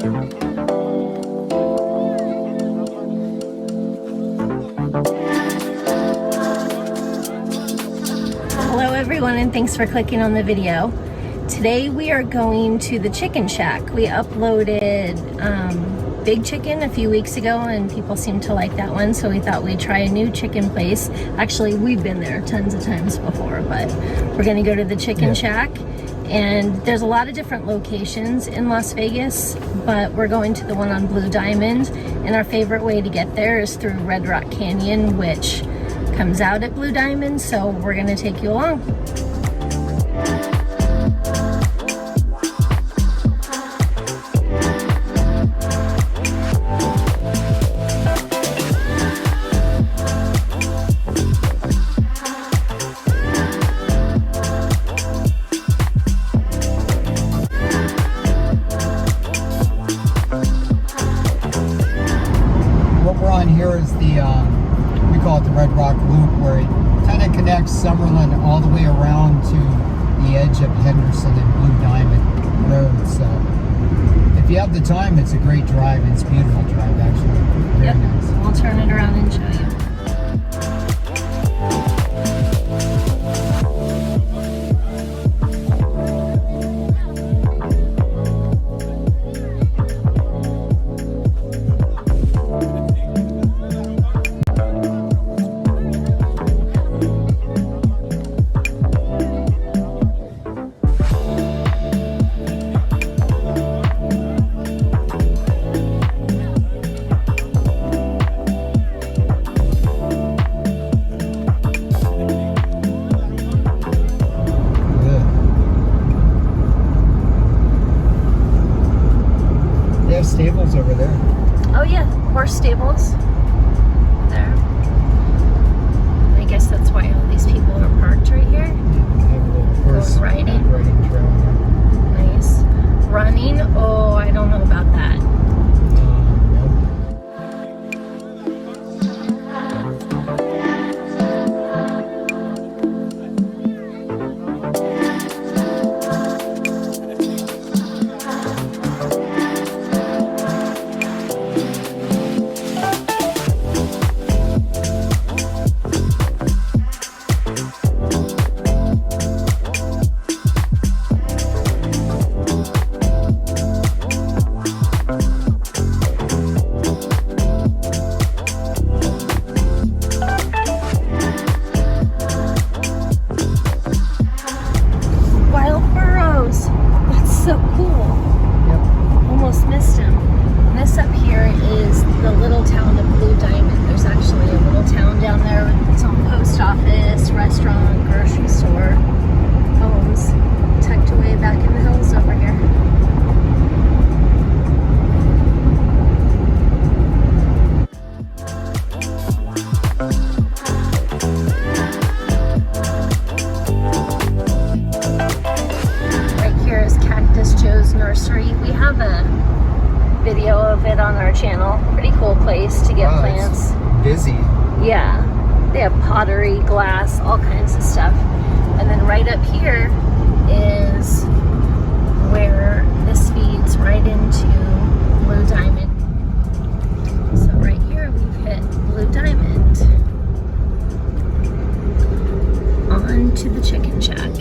Hello everyone, and thanks for clicking on the video. Today we are going to the Chicken Shack. We uploaded Big Chicken a few weeks ago and people seemed to like that one, so we thought we'd try a new chicken place. Actually, we've been there tons of times before, but we're gonna go to the Chicken Shack. And there's a lot of different locations in Las Vegas, but we're going to the one on Blue Diamond, and our favorite way to get there is through Red Rock Canyon, which comes out at Blue Diamond, so we're gonna take you along. What we're on here is the we call it the Red Rock Loop, where it kind of connects Summerlin all the way around to the edge of Henderson and Blue Diamond Road. So if you have the time, it's a great drive. It's a beautiful drive, actually. Very nice. We'll turn it around and show you. Stables over there. Oh yeah, horse stables there. I guess that's why all these people are parked right here. Have a little horse riding trail here. Nice. Running? Oh, I don't know about that. So cool. Yep. Almost missed him. And this up here is the little town of Blue Diamond. There's actually a little town down there with its own post office, restaurant, grocery store, homes tucked away back in the hills over here. Joe's Nursery. We have a video of it on our channel. Pretty cool place to get plants. Busy. Yeah. They have pottery, glass, all kinds of stuff. And then right up here is where this feeds right into Blue Diamond. So right here we've hit Blue Diamond. On to the Chicken Shack.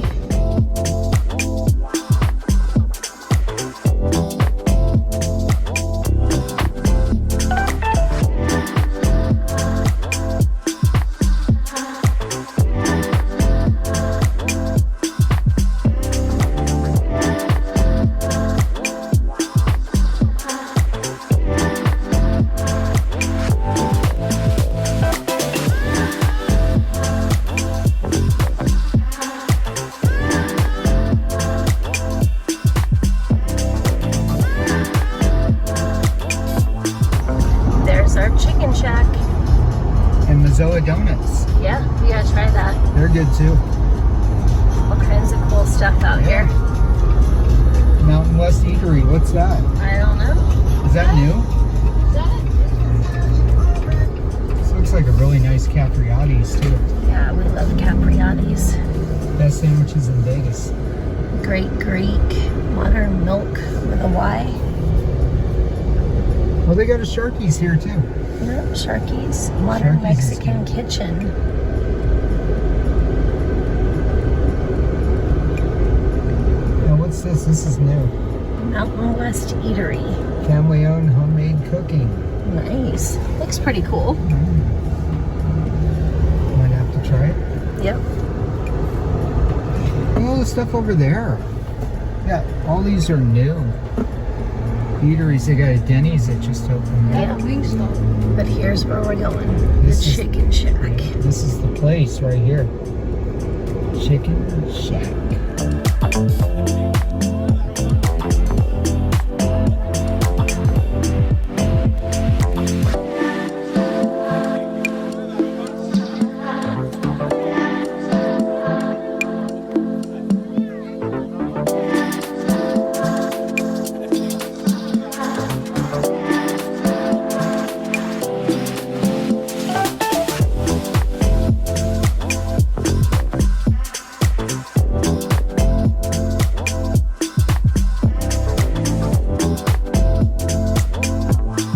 Chicken Shack. And Mazoa Donuts. Yeah, we gotta try that. They're good too. All kinds of cool stuff out here. Mountain West Eatery, what's that? I don't know. Is that new? Is that it? This looks like a really nice Capriati's too. Yeah, we love Capriati's. Best sandwiches in Vegas. Great Greek, modern milk with a Y. Oh, they got a Sharky's here too. Yep, Sharky's Modern Sharky's is Mexican cute. Kitchen. Now what's this? This is new. Mountain West Eatery. Family-owned homemade cooking. Nice. Looks pretty cool. Might have to try it. Yep. Oh, the stuff over there. Yeah, all these are new. Eateries. They got a Denny's that just opened. Yeah. But here's where we're going. This The is- Chicken Shack. This is the place right here. Chicken Shack.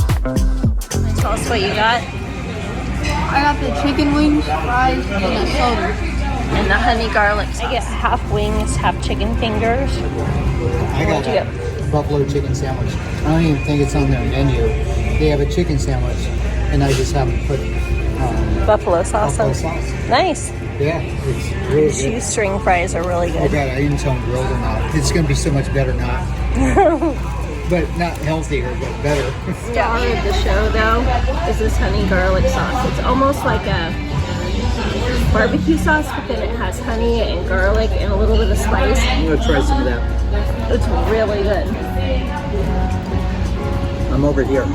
Tell us what you got. I got the chicken wings, fries, and a soda. And the honey garlic. I get half wings, half chicken fingers. I got What'd you a buffalo chicken sandwich. I don't even think it's on their menu. They have a chicken sandwich, and I just haven't put Buffalo sauce. buffalo on. sauce. Nice. Yeah, it's really good. Shoestring fries are really Oh good. god, I didn't tell them grilled or not. It's gonna be so much better now. But not healthier, but better. Star of the show, though, is this honey garlic sauce. It's almost like a barbecue sauce, but then it has honey and garlic and a little bit of spice. I'm gonna try some of that. It's really good. I'm over here.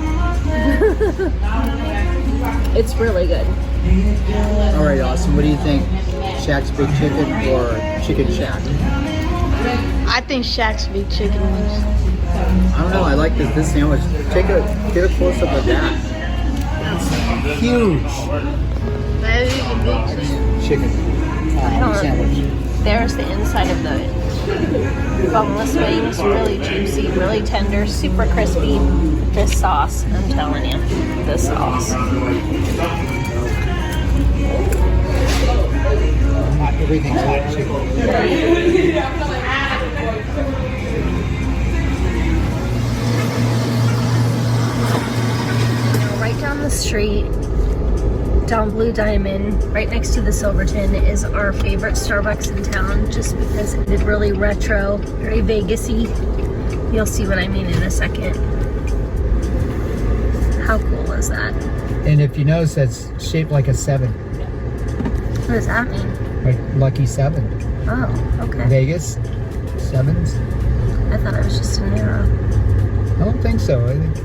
It's really good. All right, Austin, what do you think? Shack's Big Chicken or Chicken Shack? I think Shaq's big chicken wings. I don't know. I like this sandwich. Get a close up of that. It's huge That is a big chicken. chicken sandwich. There's the inside of the boneless wings. Really juicy, really tender, super crispy. This sauce, I'm telling you, this sauce. Everything's hot chicken. Right down the street, down Blue Diamond, right next to the Silverton, is our favorite Starbucks in town, just because it is really retro, very Vegas-y. You'll see what I mean in a second. How cool is that? And if you notice, that's shaped like a 7, What does that mean? like lucky 7. Oh, okay. Vegas 7s. I thought it was just an arrow. I don't think so. I think